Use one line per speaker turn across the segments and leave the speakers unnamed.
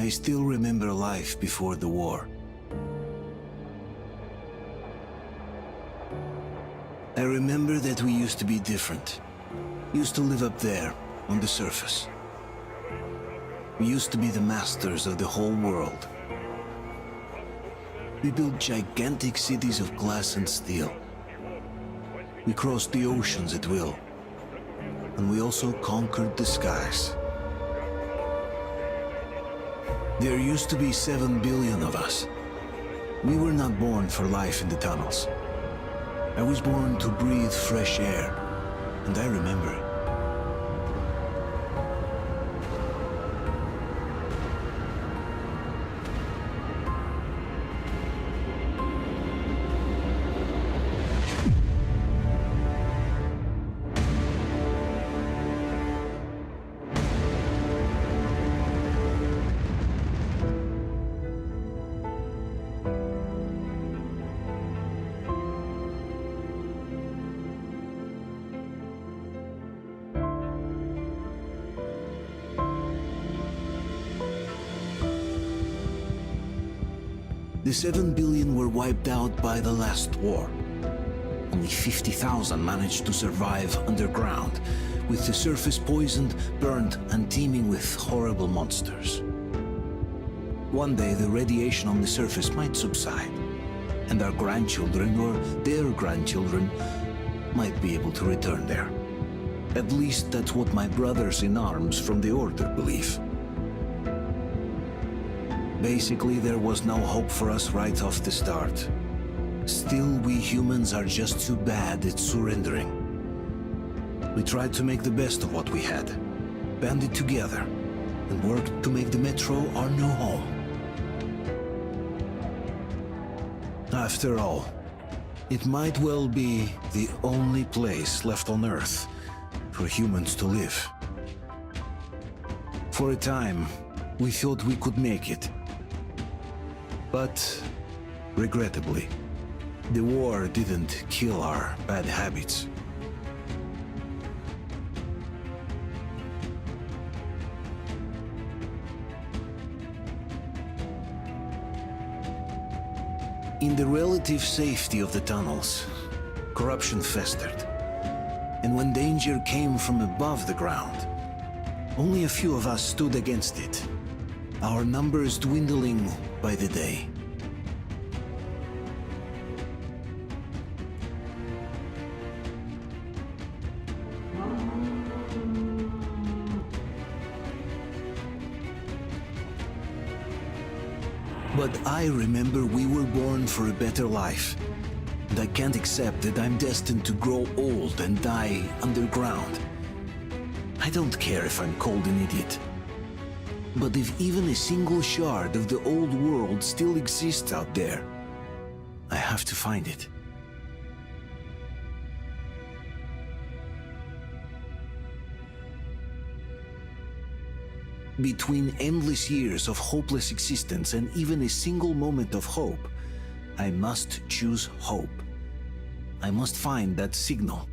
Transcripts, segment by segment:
I still remember life before the war. I remember that we used to be different. Used to live up there, on the surface. We used to be the masters of the whole world. We built gigantic cities of glass and steel. We crossed the oceans at will. And we also conquered the skies. There used to be 7 billion of us. We were not born for life in the tunnels. I was born to breathe fresh air, and I remember it. The 7 billion were wiped out by the last war. Only 50,000 managed to survive underground, with the surface poisoned, burned, and teeming with horrible monsters. One day the radiation on the surface might subside, and our grandchildren or their grandchildren might be able to return there. At least that's what my brothers in arms from the Order believe. Basically, there was no hope for us right off the start. Still, we humans are just too bad at surrendering. We tried to make the best of what we had, banded together, and worked to make the Metro our new home. After all, it might well be the only place left on Earth for humans to live. For a time, we thought we could make it. But, regrettably, the war didn't kill our bad habits. In the relative safety of the tunnels, corruption festered. And when danger came from above the ground, only a few of us stood against it, our numbers dwindling by the day. But I remember we were born for a better life. And I can't accept that I'm destined to grow old and die underground. I don't care if I'm called an idiot. But if even a single shard of the old world still exists out there, I have to find it. Between endless years of hopeless existence and even a single moment of hope, I must choose hope. I must find that signal.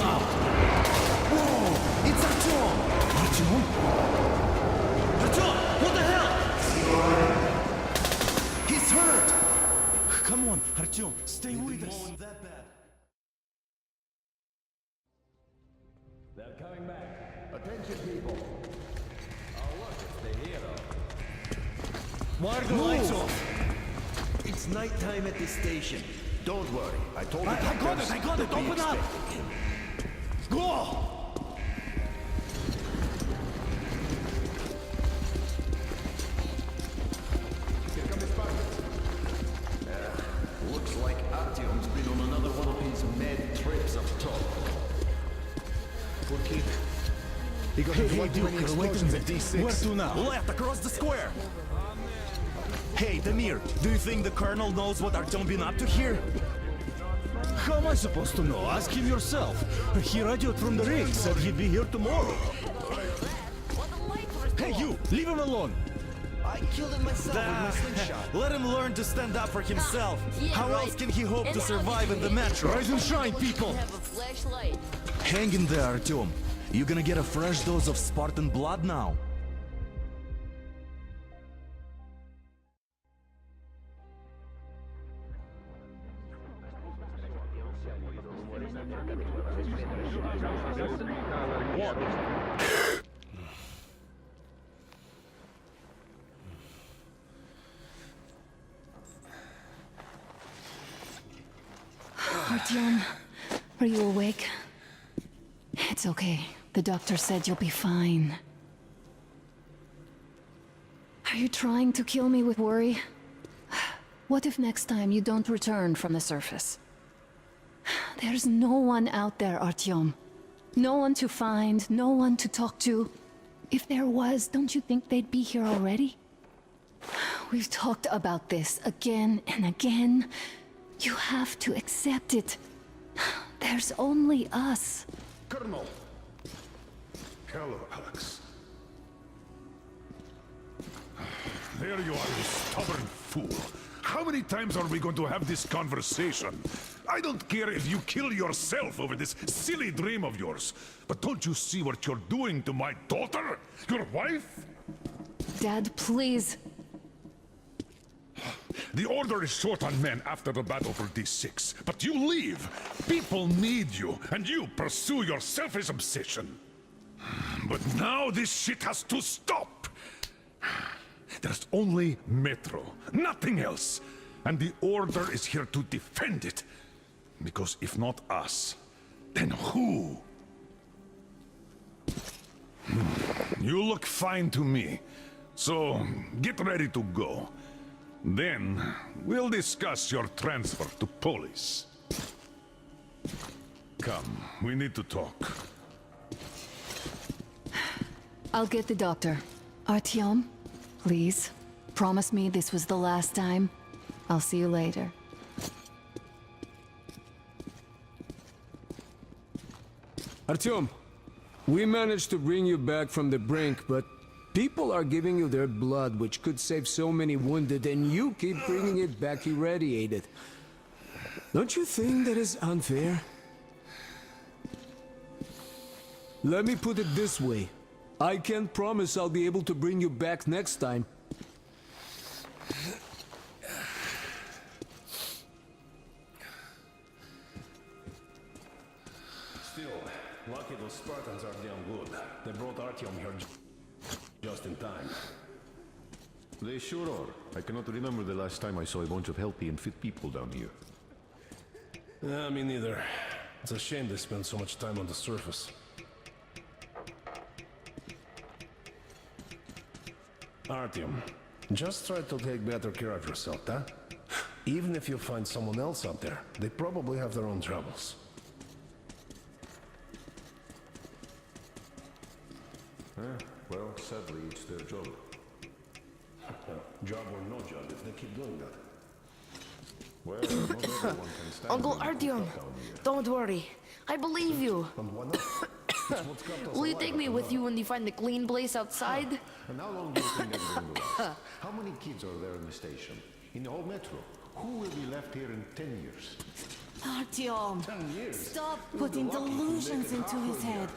out! Whoa! It's Artyom! Artyom? Artyom! What the hell? He's hurt! Come on, Artyom, stay with us.
They're coming back. Attention, people. Oh, look, it's the hero.
Why are the lights off? It's nighttime at the station.
Don't worry. I told you.
I got it! Open up! Go!
Here come his partners. Looks like Artyom's been on another one of his mad trips up top. Poor kid. He got
Hey, Duke, wait a minute.
D6.
Where to now?
Left, across the square! Hey, Damir, do you think the Colonel knows what Artyom been up to here?
How am I supposed to know? Ask him yourself. He radioed from the rig, said he'd be here tomorrow. Hey, you! Leave him alone!
I killed him myself with my slingshot. Let him learn to stand up for himself.
Yeah,
How
right.
else can he hope
And
to
how
survive
did
in the
you
metro?
Rise and shine, people!
Have a flashlight.
Hang in there, Artyom. You're gonna get a fresh dose of Spartan blood now.
Artyom, are you awake? It's okay. The doctor said you'll be fine. Are you trying to kill me with worry? What if next time you don't return from the surface? There's no one out there, Artyom. No one to find, no one to talk to. If there was, don't you think they'd be here already? We've talked about this again and again. You have to accept it. There's only us.
Colonel! Hello, Alex. There you are, you stubborn fool. How many times are we going to have this conversation? I don't care if you kill yourself over this silly dream of yours. But don't you see what you're doing to my daughter? Your wife?
Dad, please.
The Order is short on men after the battle for D6, but you leave. People need you, and you pursue your selfish obsession. But now this shit has to stop. There's only Metro, nothing else. And the Order is here to defend it. Because if not us, then who? You look fine to me. So, get ready to go. Then, we'll discuss your transfer to police. Come, we need to talk.
I'll get the doctor. Artyom, please. Promise me this was the last time. I'll see you later.
Artyom, we managed to bring you back from the brink, but people are giving you their blood, which could save so many wounded, and you keep bringing it back irradiated. Don't you think that is unfair? Let me put it this way. I can't promise I'll be able to bring you back next time.
Still, lucky those Spartans are damn good. They brought Artyom here just in time.
They sure are. I cannot remember the last time I saw a bunch of healthy and fit people down here.
Me neither. It's a shame they spend so much time on the surface. Artyom, just try to take better care of yourself, huh? Even if you find someone else out there, they probably have their own troubles.
Well, sadly, it's their job.
Job or no job, if they keep doing that.
Well, not everyone can stand
Uncle
being
Artyom,
put down here.
don't worry. I believe you.
And why not? It's what's kept us
Will you
alive
take me
after
with
all.
you when you find the clean place outside?
And how long do you think that's going to last? How many kids are there in the station? In the whole metro? Who will be left here in 10 years?
Artyom,
10 years.
stop putting delusions into his head.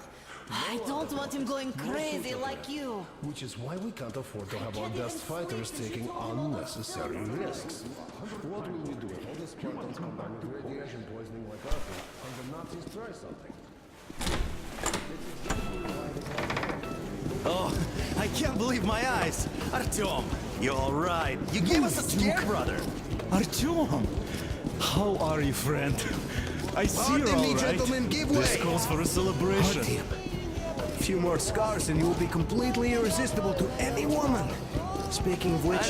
I don't want him going crazy like you.
Which is why we can't afford to have our best fighters taking unnecessary risks. What will we do if all the Spartans come back with radiation poisoning like Arthur and the Nazis try something?
Oh, I can't believe my eyes. Artyom, you're all right. You gave us a scare, brother. Artyom, how are you, friend? I see you're all right. Gentlemen, give way. This calls for a celebration.
Artyom, a few more scars and you will be completely irresistible to any woman. Speaking of which,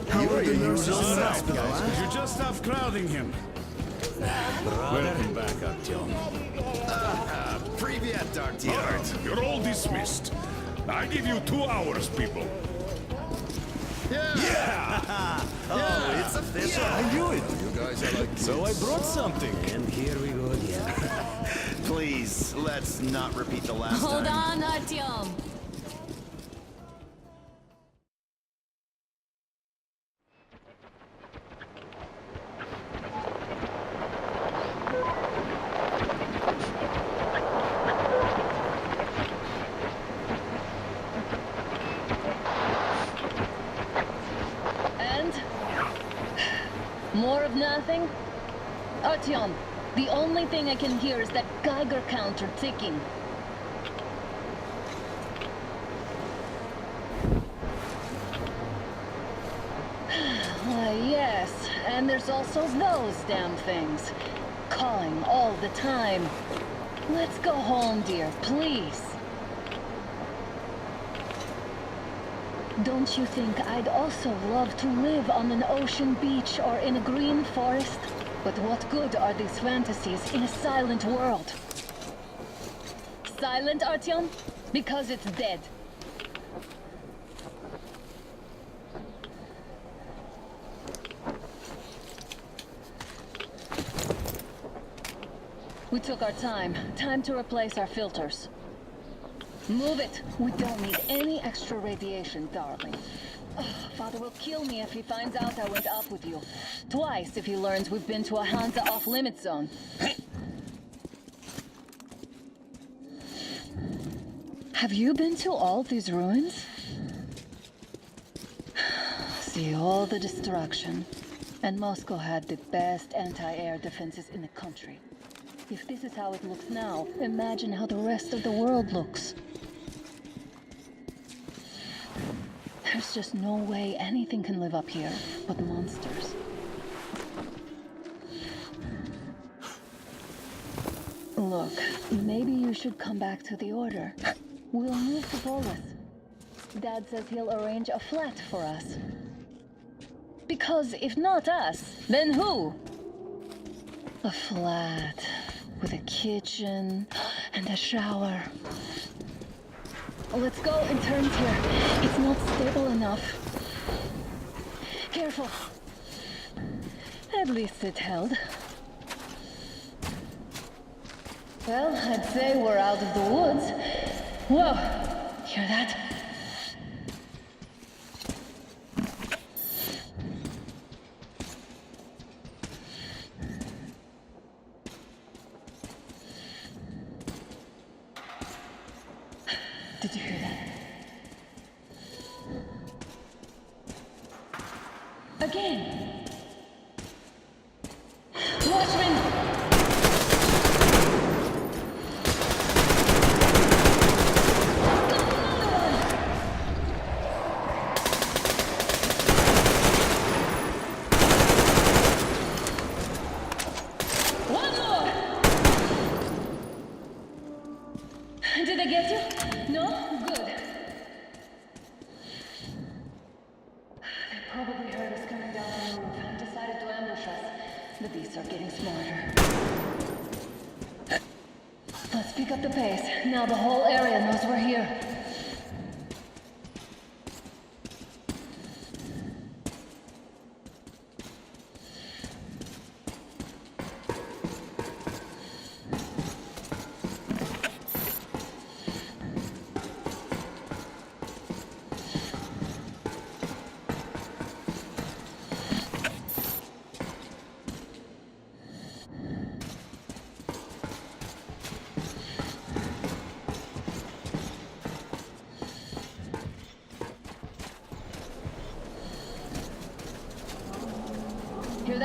how are the nurses in the hospital, huh?
You just stop crowding him. Welcome back, Artyom.
Привет, Artyom.
All right, you're all dismissed. I give you 2 hours, people.
Oh, it's official.
I knew it! You guys are like
So I brought something.
And here we go again.
Please, let's not repeat the last
Hold
time.
on, Artyom.
And? More of nothing? Artyom, the only thing I can hear is that Geiger counter ticking. Why, yes, and there's also those damn things. Calling all the time. Let's go home, dear, please. Don't you think I'd also love to live on an ocean beach or in a green forest? But what good are these fantasies in a silent world? Silent, Artyom? Because it's dead. We took our time. Time to replace our filters. Move it! We don't need any extra radiation, darling. Ugh, Father will kill me if he finds out I went off with you. Twice if he learns we've been to a Hansa off-limit zone. Have you been to all these ruins? See all the destruction. And Moscow had the best anti-air defenses in the country. If this is how it looks now, imagine how the rest of the world looks. There's just no way anything can live up here but monsters. Look, maybe you should come back to the Order. We'll move to Polis. Dad says he'll arrange a flat for us. Because if not us, then who? A flat with a kitchen and a shower. Let's go in turns here. It's not stable enough. Careful. At least it held. Well, I'd say we're out of the woods. Whoa! Hear that? Did you hear that? Again! Watchmen! One more! Did I get you? No? Good. They probably heard us coming down from the roof and decided to ambush us. The beasts are getting smarter. Let's pick up the pace. Now the whole area knows we're here.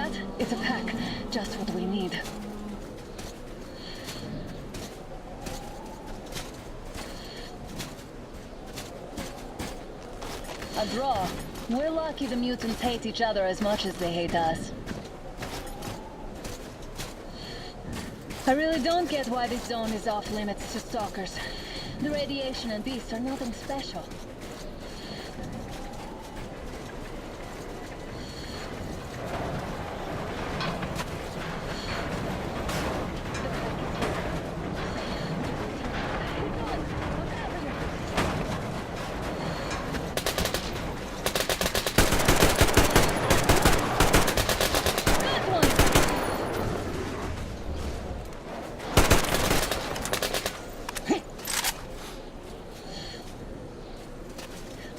that? It's a pack. Just what we need. A draw. We're lucky the mutants hate each other as much as they hate us. I really don't get why this zone is off limits to stalkers. The radiation and beasts are nothing special.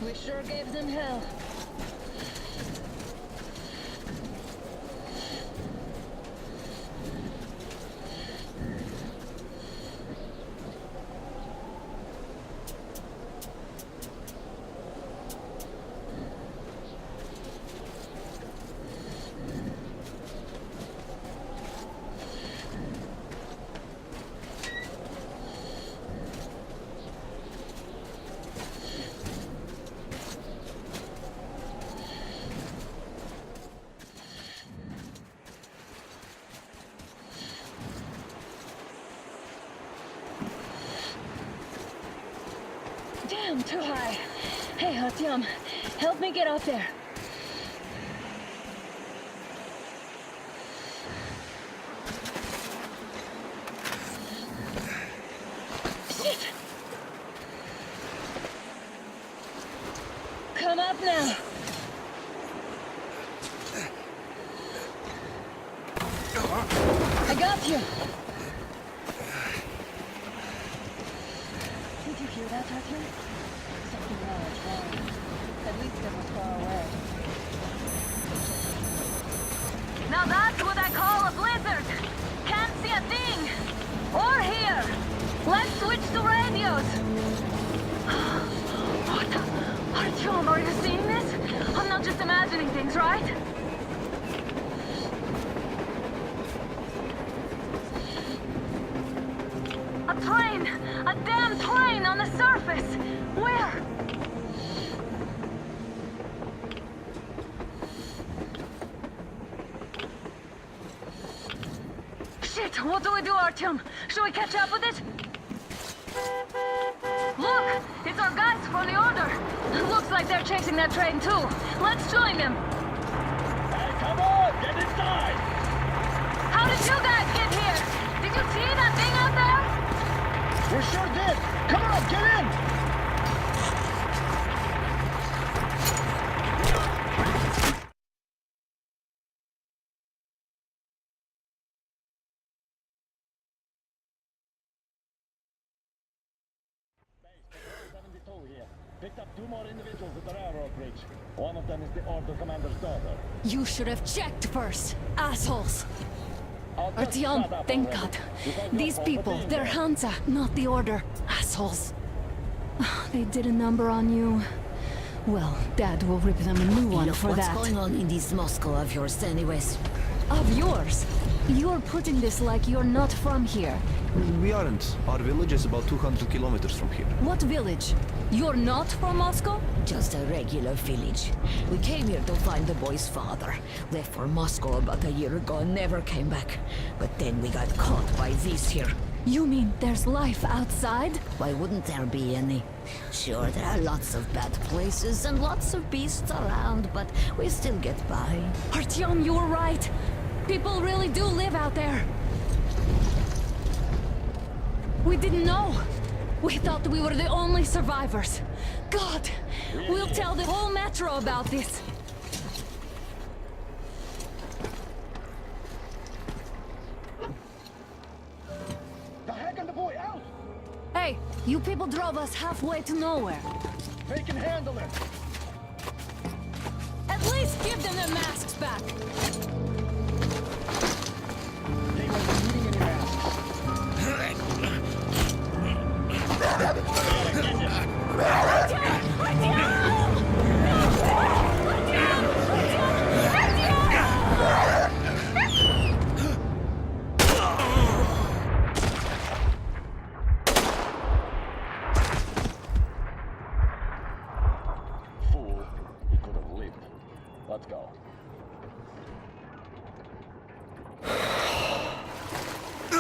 We sure gave them hell. Damn, too high. Hey, Artyom, help me get up there. Shit! Come up now. I got you. Did you hear that, Artyom? Something large, wrong. At least it was far away.
Now that's what I call a blizzard. Can't see a thing. Or hear. Let's switch to radios. What the? Artyom, are you seeing this? I'm not just imagining things, right? A train! A damn train on the surface! Where? Shit! What do we do, Artyom? Should we catch up with it? Look! It's our guys from the Order! Looks like they're chasing that train too. Let's join them!
Hey, come on! Get inside!
How did you guys get here? Did you see that thing out there?
We sure did! Come on, get in! Here. Picked up 2 more individuals at the railroad bridge. One of them is the Order commander's daughter.
You should have checked first, assholes!
I'll just shut
Artyom,
up
thank
already,
God.
because you're
These
all
people,
the
they're
danger.
Hansa, not the Order. Assholes. They did a number on you. Well, Dad will rip them a new one
Look,
for
what's
that.
going on in this Moscow of yours anyways?
Of yours? You're putting this like you're not from here.
We aren't. Our village is about 200 kilometers from here.
What village? You're not from Moscow?
Just a regular village. We came here to find the boy's father. Left for Moscow about a year ago and never came back. But then we got caught by these here.
You mean there's life outside?
Why wouldn't there be any? Sure, there are lots of bad places and lots of beasts around, but we still get by.
Artyom, you were right. People really do live out there. We didn't know. We thought we were the only survivors. God, we'll tell the whole metro about this.
The heck and the boy out!
Hey, you people drove us halfway to nowhere.
They can handle it!
At least give them their masks back.
They won't be needing any masks. Let's go.